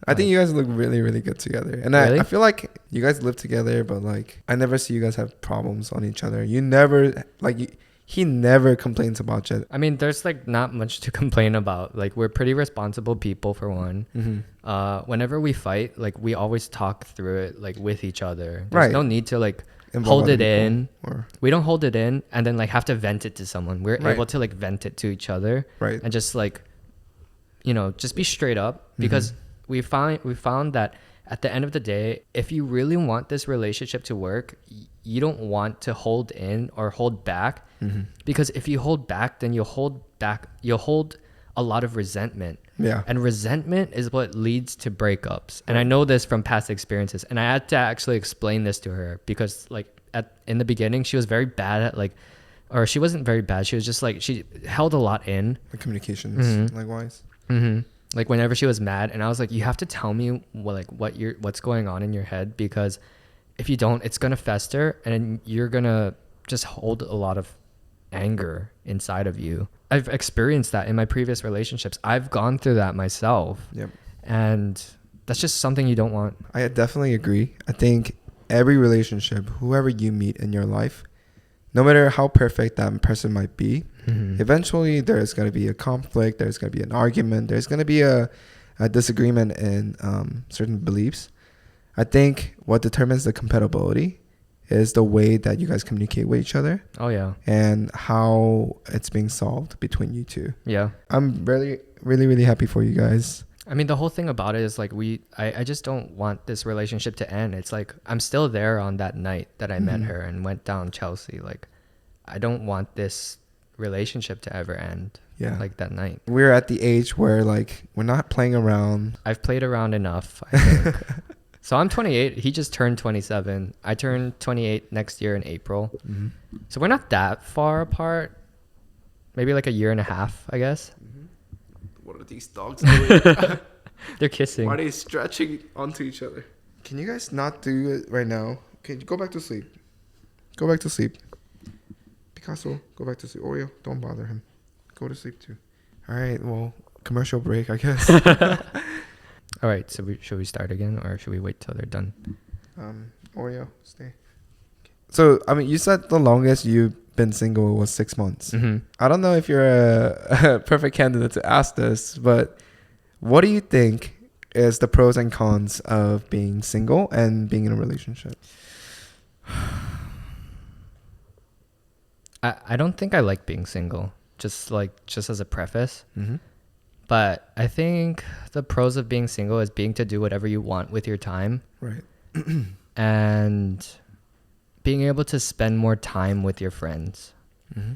Speaker 1: I think you guys look really, really good together. And
Speaker 2: really?
Speaker 1: I feel like you guys live together, but like I never see you guys have problems on each other. You never he never complains about you.
Speaker 2: I mean, there's like not much to complain about. Like we're pretty responsible people for one. Whenever we fight, like we always talk through it like with each other. There's no need to like hold it in. We don't hold it in and then like have to vent it to someone. We're able to like vent it to each other.
Speaker 1: Right.
Speaker 2: And just like, just be straight up because we found that at the end of the day, if you really want this relationship to work, you don't want to hold in or hold back because if you hold back, then you'll hold a lot of resentment.
Speaker 1: Yeah.
Speaker 2: And resentment is what leads to breakups. And I know this from past experiences. And I had to actually explain this to her because like in the beginning, she was very bad at like, or she wasn't very bad. She was just like, she held a lot in.
Speaker 1: The communications, likewise.
Speaker 2: Like whenever she was mad, and I was like, you have to tell me what's going on in your head because if you don't, it's gonna fester and you're gonna just hold a lot of anger inside of you. I've experienced that in my previous relationships. I've gone through that myself.
Speaker 1: Yep.
Speaker 2: And that's just something you don't want.
Speaker 1: I definitely agree. I think every relationship, whoever you meet in your life, no matter how perfect that person might be, eventually there's going to be a conflict, there's going to be an argument, there's going to be a disagreement in certain beliefs. I think what determines the compatibility is the way that you guys communicate with each other. Oh, yeah. And how it's being solved between you two. Yeah. I'm really, really, really happy for you guys.
Speaker 2: I mean, the whole thing about it is like I just don't want this relationship to end. It's like I'm still there on that night that I met her and went down Chelsea. Like I don't want this relationship to ever end. Yeah. Like that night.
Speaker 1: We're at the age where like we're not playing around.
Speaker 2: I've played around enough, I think. So I'm 28. He just turned 27. I turn 28 next year in April. So we're not that far apart. Maybe like a year and a half, I guess.
Speaker 1: What are these dogs doing?
Speaker 2: They're kissing.
Speaker 1: Why are they stretching onto each other? Can you guys not do it right now? Okay, go back to sleep. Go back to sleep. Picasso, go back to sleep. Oreo, don't bother him. Go to sleep too. All right, well, commercial break, I guess.
Speaker 2: All right, so should we start again, or should we wait till they're done?
Speaker 1: Oreo, stay. So, I mean, you said the longest you've been single was 6 months.
Speaker 2: Mm-hmm.
Speaker 1: I don't know if you're a perfect candidate to ask this, but what do you think is the pros and cons of being single and being in a relationship?
Speaker 2: I don't think I like being single, just as a preface.
Speaker 1: Mm-hmm.
Speaker 2: But I think the pros of being single is being to do whatever you want with your time.
Speaker 1: Right.
Speaker 2: And being able to spend more time with your friends.
Speaker 1: Mm-hmm.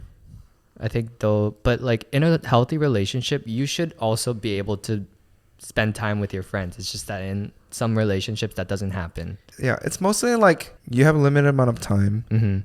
Speaker 2: I think though, but like in a healthy relationship, you should also be able to spend time with your friends. It's just that in some relationships that doesn't happen.
Speaker 1: Yeah, it's mostly like you have a limited amount of time.
Speaker 2: Mm-hmm.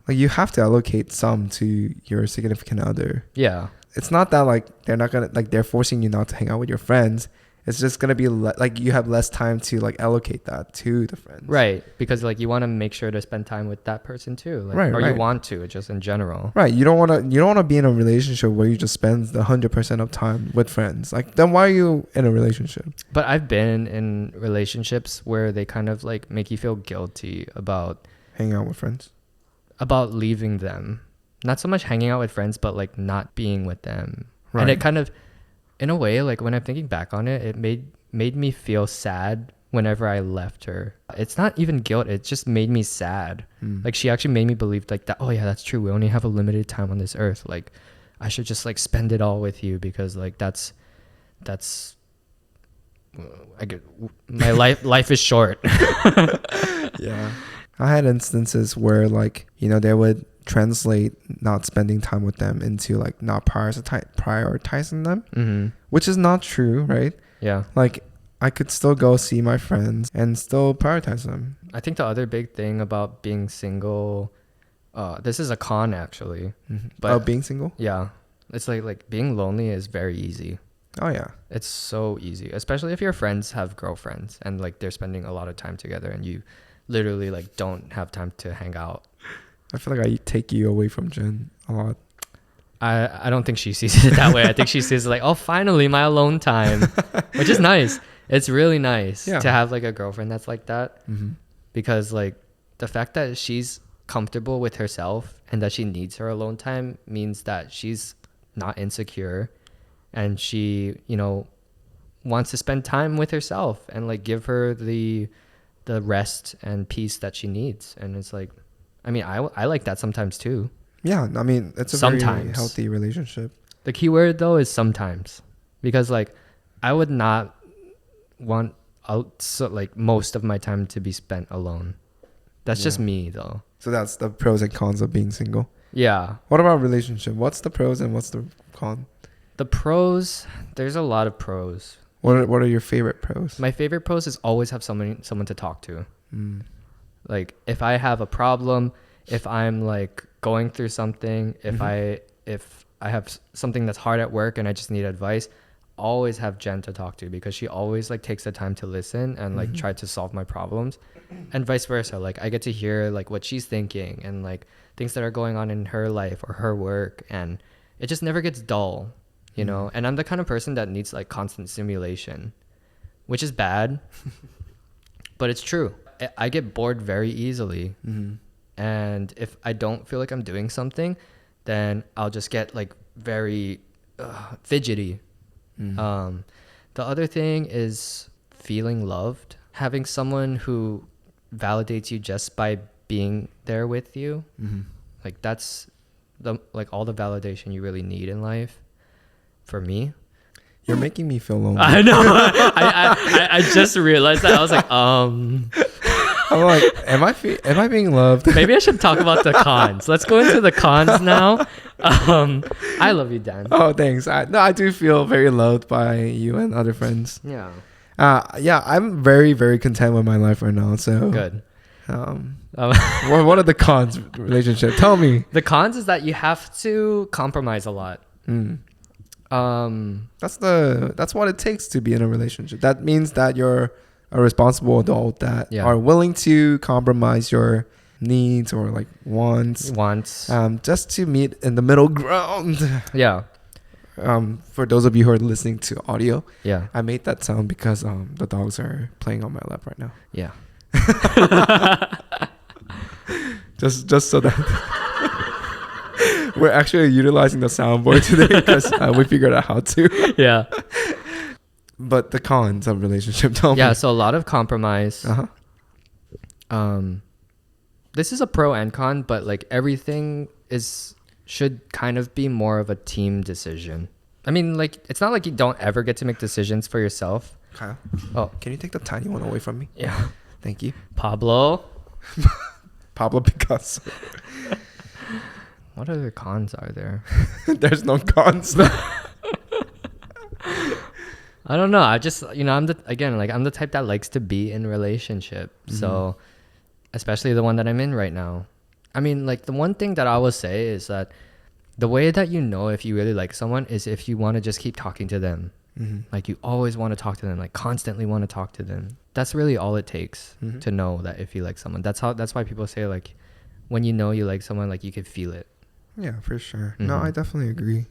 Speaker 1: Like you have to allocate some to your significant other.
Speaker 2: Yeah.
Speaker 1: It's not that like they're not gonna like they're forcing you not to hang out with your friends. It's just gonna be like you have less time to like allocate that to the friends.
Speaker 2: Right, because like you want to make sure to spend time with that person too. Like,
Speaker 1: right.
Speaker 2: Or
Speaker 1: right.
Speaker 2: you want to, just in general.
Speaker 1: Right. You don't wanna be in a relationship where you just spend the 100% of time with friends. Like then why are you in a relationship?
Speaker 2: But I've been in relationships where they kind of like make you feel guilty about
Speaker 1: Hanging out with friends.
Speaker 2: About leaving them. Not so much hanging out with friends, but like not being with them.
Speaker 1: Right.
Speaker 2: And it kind of, in a way, like when I'm thinking back on it, it made me feel sad whenever I left her. It's not even guilt, it just made me sad. Like she actually made me believe like that, oh yeah, that's true, we only have a limited time on this earth, like I should just like spend it all with you, because like that's I get my life is short.
Speaker 1: Yeah. I had instances where like, you know, they would translate not spending time with them into like not prioritizing them,
Speaker 2: Mm-hmm.
Speaker 1: which is not true, right?
Speaker 2: Yeah.
Speaker 1: Like I could still go see my friends and still prioritize them.
Speaker 2: I think the other big thing about being single, this is a con actually.
Speaker 1: Mm-hmm.
Speaker 2: But
Speaker 1: being single?
Speaker 2: yeah, it's like being lonely is very easy.
Speaker 1: Oh yeah.
Speaker 2: It's so easy, especially if your friends have girlfriends and like they're spending a lot of time together and you literally like don't have time to hang out.
Speaker 1: I feel like I take you away from Jen a lot.
Speaker 2: I don't think she sees it that way. I think she sees it like, oh, finally my alone time, which is nice. It's really nice to have like a girlfriend that's like that.
Speaker 1: Mm-hmm.
Speaker 2: Because like the fact that she's comfortable with herself and that she needs her alone time means that she's not insecure, and she, you know, wants to spend time with herself and like give her the rest and peace that she needs. And it's like, I mean, I like that sometimes too.
Speaker 1: Yeah, I mean, it's a very healthy relationship.
Speaker 2: The key word though is sometimes, because like I would not want like most of my time to be spent alone. That's just me though.
Speaker 1: So that's the pros and cons of being single.
Speaker 2: Yeah.
Speaker 1: What about relationship? What's the pros and what's the con?
Speaker 2: The pros, there's a lot of pros.
Speaker 1: What are your favorite pros?
Speaker 2: My favorite pros is always have someone to talk to. Like if I have a problem, if I'm like going through something, if I have something that's hard at work and I just need advice, always have Jen to talk to, because she always like takes the time to listen and like try to solve my problems, and vice versa. Like I get to hear like what she's thinking and like things that are going on in her life or her work, and it just never gets dull, you know. And I'm the kind of person that needs like constant stimulation, which is bad, but it's true. I get bored very easily. And if I don't feel like I'm doing something, then I'll just get like very fidgety. The other thing is feeling loved, having someone who validates you just by being there with you. Like that's all the validation you really need in life. For me,
Speaker 1: you're making me feel lonely.
Speaker 2: I know. I just realized that. I was like, I'm
Speaker 1: like, am I being loved?
Speaker 2: Maybe I should talk about the cons. Let's go into the cons now. I love you, Dan.
Speaker 1: Oh, thanks. I do feel very loved by you and other friends.
Speaker 2: Yeah.
Speaker 1: I'm very, very content with my life right now. So
Speaker 2: good.
Speaker 1: What are the cons of relationship? Tell me.
Speaker 2: The cons is that you have to compromise a lot.
Speaker 1: That's what it takes to be in a relationship. That means that you're a responsible adult that are willing to compromise your needs or like wants, just to meet in the middle ground.
Speaker 2: Yeah.
Speaker 1: For those of you who are listening to audio,
Speaker 2: Yeah.
Speaker 1: I made that sound because the dogs are playing on my lap right now.
Speaker 2: Yeah.
Speaker 1: Just so that we're actually utilizing the soundboard today because we figured out how to.
Speaker 2: Yeah.
Speaker 1: But the cons of relationship, tell
Speaker 2: Yeah.
Speaker 1: me.
Speaker 2: So a lot of compromise. This is a pro and con, but like everything should kind of be more of a team decision. I mean, like, it's not like you don't ever get to make decisions for yourself.
Speaker 1: Kyle,
Speaker 2: Oh,
Speaker 1: can you take the tiny one away from me?
Speaker 2: yeah.
Speaker 1: Thank you.
Speaker 2: Pablo.
Speaker 1: Pablo Picasso.
Speaker 2: What other cons are there?
Speaker 1: There's no cons.
Speaker 2: I don't know. I just, I'm the type that likes to be in a relationship.
Speaker 1: Mm-hmm.
Speaker 2: So, especially the one that I'm in right now. I mean, like, the one thing that I will say is that the way that you know if you really like someone is if you want to just keep talking to them.
Speaker 1: Mm-hmm.
Speaker 2: Like, you always want to talk to them, like constantly want to talk to them. That's really all it takes
Speaker 1: Mm-hmm.
Speaker 2: to know that if you like someone. That's why people say, like, when you know you like someone, like, you can feel it.
Speaker 1: Yeah, for sure. No,
Speaker 2: Mhm.
Speaker 1: I definitely agree.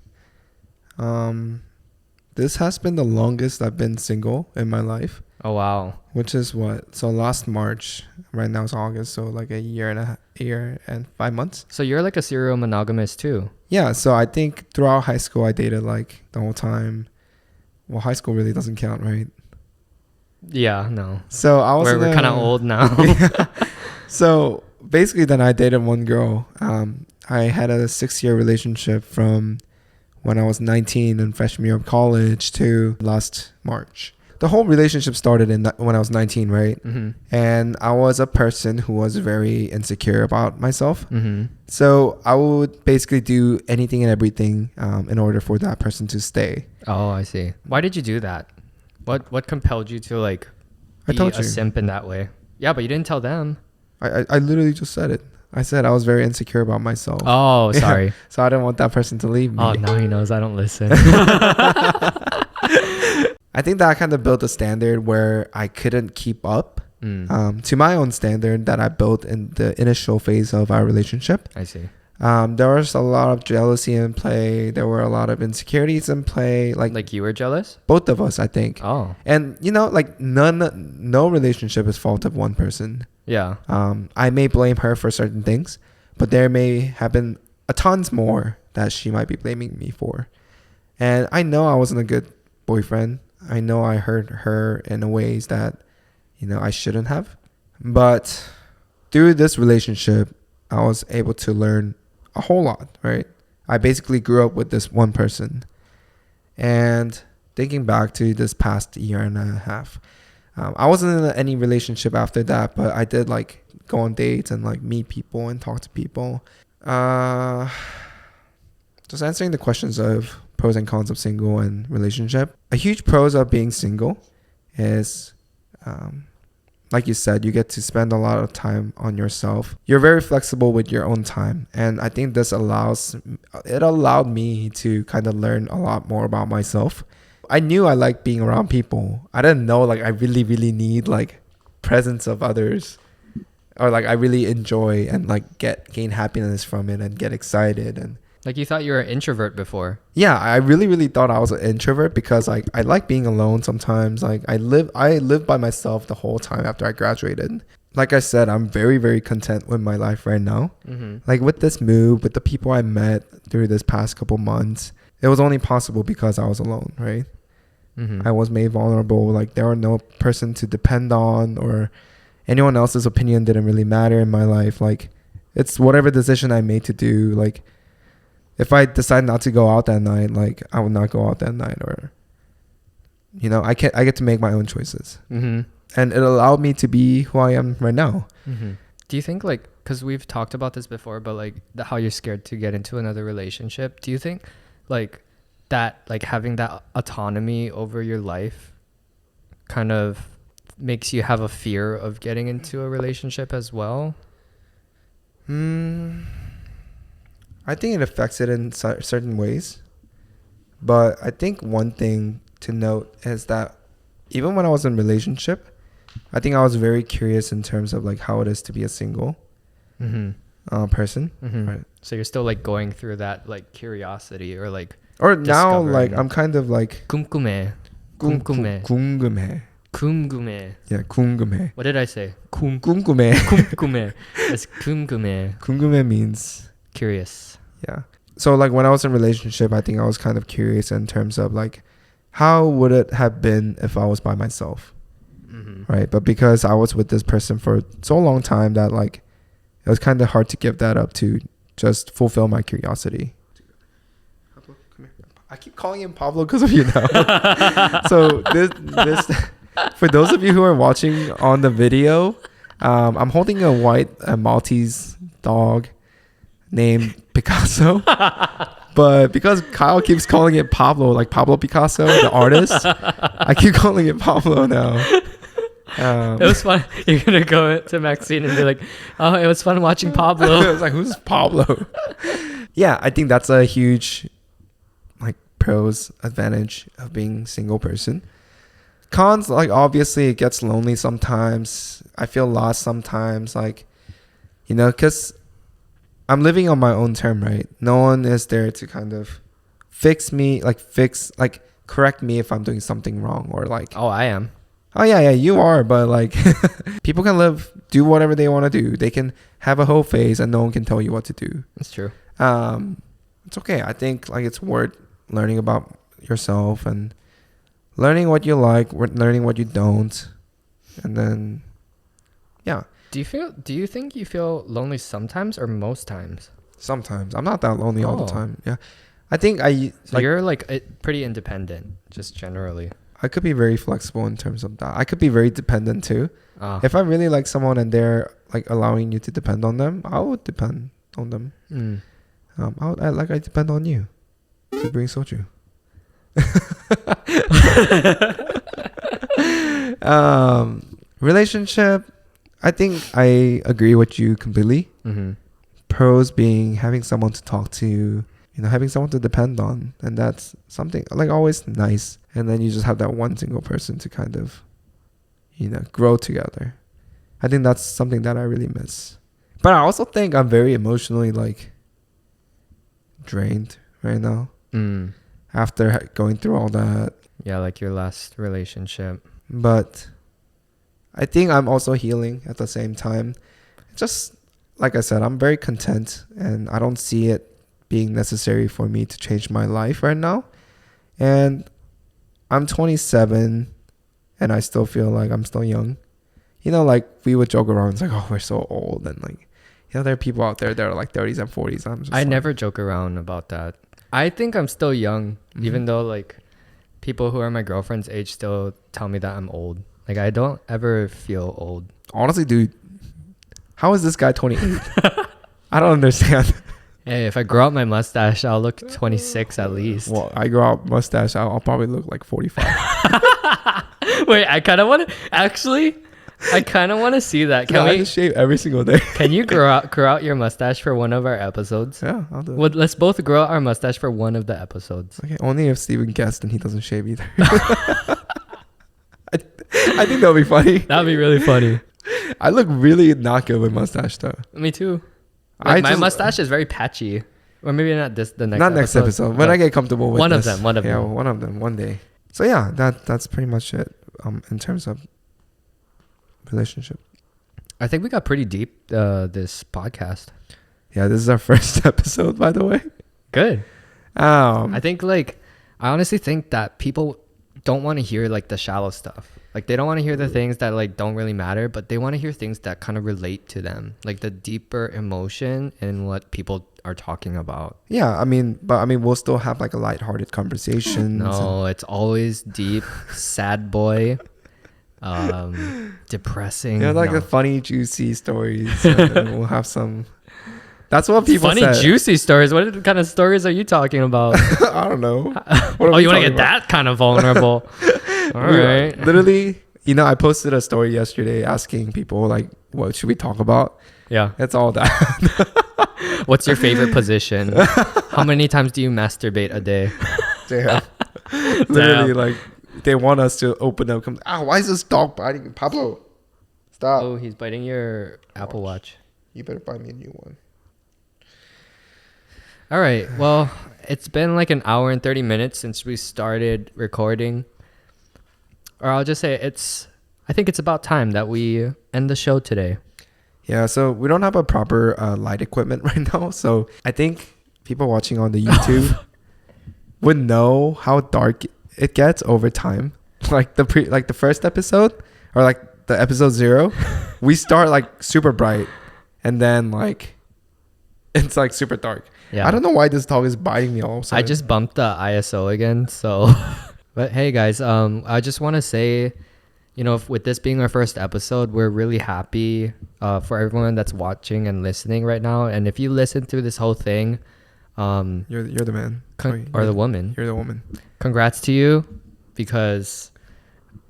Speaker 1: This has been the longest I've been single in my life,
Speaker 2: Oh, wow.
Speaker 1: which is what? So last March, right now it's August, so like a year and 5 months.
Speaker 2: So you're like a serial monogamist too.
Speaker 1: Yeah, so I think throughout high school I dated like the whole time. Well, high school really doesn't count, right?
Speaker 2: Yeah, no.
Speaker 1: So I was
Speaker 2: We're kind of old now.
Speaker 1: Yeah. So basically then I dated one girl. I had a 6-year relationship from when I was 19 and freshman year of college to last March. The whole relationship started when I was 19, right?
Speaker 2: Mm-hmm.
Speaker 1: And I was a person who was very insecure about myself.
Speaker 2: Mm-hmm.
Speaker 1: So I would basically do anything and everything in order for that person to stay.
Speaker 2: Oh, I see. Why did you do that? What compelled you to like
Speaker 1: I
Speaker 2: be
Speaker 1: told
Speaker 2: a
Speaker 1: you.
Speaker 2: simp in that way? Yeah, but you didn't tell them.
Speaker 1: I literally just said it. I said I was very insecure about myself.
Speaker 2: Oh,
Speaker 1: Yeah.
Speaker 2: sorry.
Speaker 1: So I didn't want that person to leave me.
Speaker 2: Oh, now he knows I don't listen.
Speaker 1: I think that kind of built a standard where I couldn't keep up to my own standard that I built in the initial phase of our relationship.
Speaker 2: I see.
Speaker 1: There was a lot of jealousy in play. There were a lot of insecurities in play.
Speaker 2: Like you were jealous?
Speaker 1: Both of us, I think.
Speaker 2: Oh.
Speaker 1: And like no relationship is fault of one person.
Speaker 2: Yeah.
Speaker 1: I may blame her for certain things, but there may have been a tons more that she might be blaming me for. And I know I wasn't a good boyfriend. I know I hurt her in ways that, I shouldn't have. But through this relationship, I was able to learn a whole lot, right? I basically grew up with this one person. And thinking back to this past year and a half, I wasn't in any relationship after that, but I did like go on dates and like meet people and talk to people. Just answering the questions of pros and cons of single and relationship. A huge pros of being single is, like you said, you get to spend a lot of time on yourself. You're very flexible with your own time. And I think this allowed me to kind of learn a lot more about myself. I knew I liked being around people. I didn't know like I really, really need like presence of others, or like I really enjoy and like gain happiness from it and get excited. And
Speaker 2: Like you thought you were an introvert before.
Speaker 1: yeah, I really, really thought I was an introvert because like I like being alone sometimes. Like I lived by myself the whole time after I graduated. Like I said, I'm very, very content with my life right now.
Speaker 2: Mm-hmm.
Speaker 1: Like with this move, with the people I met through this past couple months, it was only possible because I was alone, right?
Speaker 2: Mm-hmm.
Speaker 1: I was made vulnerable. Like there were no person to depend on, or anyone else's opinion didn't really matter in my life. Like it's whatever decision I made to do. Like if I decide not to go out that night, like I would not go out that night, or I get to make my own choices.
Speaker 2: Mm-hmm.
Speaker 1: And it allowed me to be who I am right now.
Speaker 2: Mm-hmm. Do you think like, because we've talked about this before, but like how you're scared to get into another relationship, do you think like that, like having that autonomy over your life kind of makes you have a fear of getting into a relationship as well?
Speaker 1: I think it affects it in certain ways. But I think one thing to note is that even when I was in a relationship, I think I was very curious in terms of like how it is to be a single person.
Speaker 2: Mm-hmm.
Speaker 1: Right.
Speaker 2: So you're still like going through that like curiosity, or like,
Speaker 1: Or now, like,
Speaker 2: discovering.
Speaker 1: I'm kind of like
Speaker 2: Kumkume. Kumkume.
Speaker 1: 궁금해.
Speaker 2: Kumkume.
Speaker 1: Yeah, 궁금해.
Speaker 2: What did I say?
Speaker 1: 궁금해.
Speaker 2: Kumkume. It's kumkume.
Speaker 1: 궁금해 means
Speaker 2: Curious.
Speaker 1: yeah. So like when I was in a relationship, I think I was kind of curious in terms of like how would it have been if I was by myself, right? But because I was with this person for so long time that like it was kind of hard to give that up to just fulfill my curiosity. Pablo, come here. I keep calling him Pablo because of you now. So this for those of you who are watching on the video, I'm holding a white Maltese dog named Picasso. But because Kyle keeps calling it Pablo, like Pablo Picasso, the artist, I keep calling it Pablo now.
Speaker 2: It was fun. You're going to go to Maxine and be like, oh, it was fun watching Pablo.
Speaker 1: I was like, who's Pablo? Yeah, I think that's a huge like pros advantage of being single person. Cons, like obviously it gets lonely sometimes. I feel lost sometimes, like, you know, because I'm living on my own term, right? No one is there to kind of correct me if I'm doing something wrong or like.
Speaker 2: Oh, I am.
Speaker 1: Oh yeah, you are, but like people can do whatever they want to do. They can have a whole phase and no one can tell you what to do.
Speaker 2: That's true.
Speaker 1: It's okay. I think like it's worth learning about yourself and learning what you like, learning what you don't, and then yeah.
Speaker 2: Do you think you feel lonely sometimes or most times?
Speaker 1: Sometimes. I'm not that lonely all the time. Yeah. I think
Speaker 2: you're like pretty independent, just generally.
Speaker 1: I could be very flexible in terms of that. I could be very dependent too. If I really like someone and they're like allowing you to depend on them, I would depend on them. I depend on you to bring soju. Relationship, I think I agree with you completely. Pros being having someone to talk to, having someone to depend on, and that's something like always nice. And then you just have that one single person to kind of, grow together. I think that's something that I really miss. But I also think I'm very emotionally like drained right now after going through all that.
Speaker 2: Yeah, like your last relationship.
Speaker 1: But I think I'm also healing at the same time. Just like I said, I'm very content and I don't see it being necessary for me to change my life right now. And I'm 27 and I still feel like I'm still young. Like we would joke around. It's like, oh, we're so old. And like, there are people out there that are like 30s and 40s.
Speaker 2: I never joke around about that. I think I'm still young, even though like people who are my girlfriend's age still tell me that I'm old. Like I don't ever feel old.
Speaker 1: Honestly, dude, how is this guy 28? I don't understand.
Speaker 2: Hey, if I grow out my mustache, I'll look 26 at least.
Speaker 1: Well, I grow out mustache, I'll probably look like 45.
Speaker 2: Wait, I kind of want to see that. Can
Speaker 1: I just shave every single day?
Speaker 2: Can you grow out your mustache for one of our episodes?
Speaker 1: Yeah, I'll do it.
Speaker 2: Well, let's both grow out our mustache for one of the episodes.
Speaker 1: Okay, only if Steven guessed and he doesn't shave either. I think that'll be funny.
Speaker 2: That'd be really funny.
Speaker 1: I look really not good with mustache though.
Speaker 2: Me too. Like, my mustache is very patchy. Or maybe not the next episode.
Speaker 1: Next episode. When I get comfortable with
Speaker 2: one
Speaker 1: this.
Speaker 2: of them.
Speaker 1: Yeah, one of them, one day. So yeah, that's pretty much it in terms of relationship.
Speaker 2: I think we got pretty deep this podcast.
Speaker 1: Yeah, this is our first episode, by the way.
Speaker 2: Good. I honestly think that people don't want to hear like the shallow stuff. Like they don't want to hear the things that like don't really matter, but they want to hear things that kind of relate to them, like the deeper emotion in what people are talking about.
Speaker 1: Yeah, we'll still have like a lighthearted conversation.
Speaker 2: No, it's always deep, sad boy, depressing.
Speaker 1: Yeah, like the funny, juicy stories. And we'll have some. That's what people
Speaker 2: funny,
Speaker 1: said.
Speaker 2: Juicy stories. What kind of stories are you talking about?
Speaker 1: I don't know.
Speaker 2: Oh, you want to get that kind of vulnerable? All right.
Speaker 1: Literally, I posted a story yesterday asking people like, what should we talk about?
Speaker 2: Yeah.
Speaker 1: It's all that.
Speaker 2: What's your favorite position? How many times do you masturbate a day?
Speaker 1: Damn. Literally, like, they want us to open up. Why is this dog biting? Pablo, stop.
Speaker 2: Oh, he's biting your Apple Watch.
Speaker 1: You better buy me a new one.
Speaker 2: All right. Well, it's been like an hour and 30 minutes since we started recording. Or I'll just say I think it's about time that we end the show today.
Speaker 1: Yeah, so we don't have a proper light equipment right now. So I think people watching on the YouTube would know how dark it gets over time. Like the first episode or like the episode 0, we start like super bright and then like it's like super dark.
Speaker 2: Yeah.
Speaker 1: I don't know why this dog is biting me all of a sudden.
Speaker 2: I just bumped the ISO again, so but hey guys, I just want to say, with this being our first episode, we're really happy for everyone that's watching and listening right now. And if you listen through this whole thing,
Speaker 1: you're the man.
Speaker 2: Or the woman.
Speaker 1: You're the woman.
Speaker 2: Congrats to you, because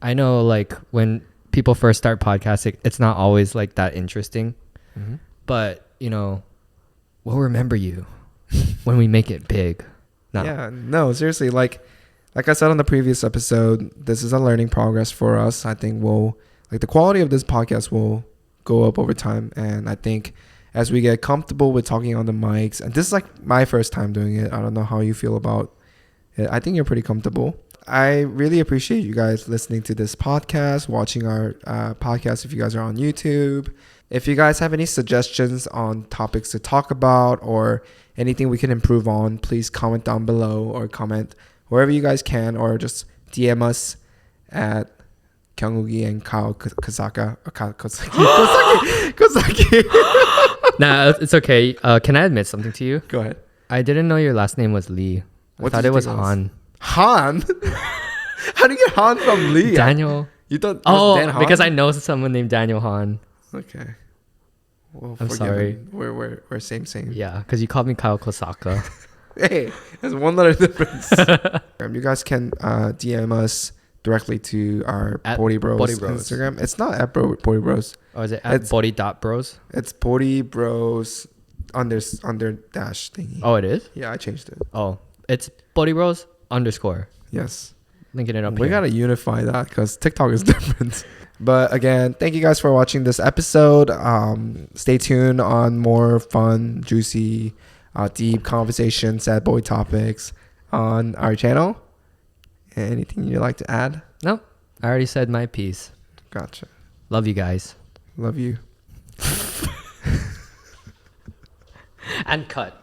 Speaker 2: I know like when people first start podcasting, it's not always like that interesting.
Speaker 1: Mm-hmm.
Speaker 2: But, we'll remember you when we make it big. No.
Speaker 1: Yeah, no, seriously, like I said on the previous episode, this is a learning progress for us. I think the quality of this podcast will go up over time. And I think as we get comfortable with talking on the mics, and this is like my first time doing it. I don't know how you feel about it. I think you're pretty comfortable. I really appreciate you guys listening to this podcast, watching our podcast if you guys are on YouTube. If you guys have any suggestions on topics to talk about or anything we can improve on, please comment down below or comment wherever you guys can, or just DM us at Kyungugi and Kyle Kosaki.
Speaker 2: Nah, it's okay. Can I admit something to you?
Speaker 1: Go ahead.
Speaker 2: I didn't know your last name was Lee. I thought it was Han.
Speaker 1: Han? How do you get Han from Lee?
Speaker 2: Daniel.
Speaker 1: You thought it was Dan Han?
Speaker 2: Because I know someone named Daniel Han.
Speaker 1: Okay. Well,
Speaker 2: I'm sorry.
Speaker 1: We're same.
Speaker 2: Yeah, because you called me Kyle Kosaka.
Speaker 1: Hey, there's one letter difference. You guys can DM us directly to our BoriBros Instagram. It's not at BoriBros.
Speaker 2: Oh, is it at body.bros?
Speaker 1: It's BoriBros under dash thingy.
Speaker 2: Oh, it is?
Speaker 1: Yeah, I changed it.
Speaker 2: Oh, it's BoriBros _
Speaker 1: Yes.
Speaker 2: Linking it up
Speaker 1: We
Speaker 2: here.
Speaker 1: gotta unify that because TikTok is different. But again, thank you guys for watching this episode. Stay tuned on more fun, juicy, deep conversations, sad boy topics on our channel. Anything you'd like to add?
Speaker 2: No, I already said my piece.
Speaker 1: Gotcha.
Speaker 2: Love you guys.
Speaker 1: Love you.
Speaker 2: And cut.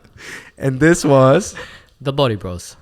Speaker 1: And this was
Speaker 2: The BoriBros.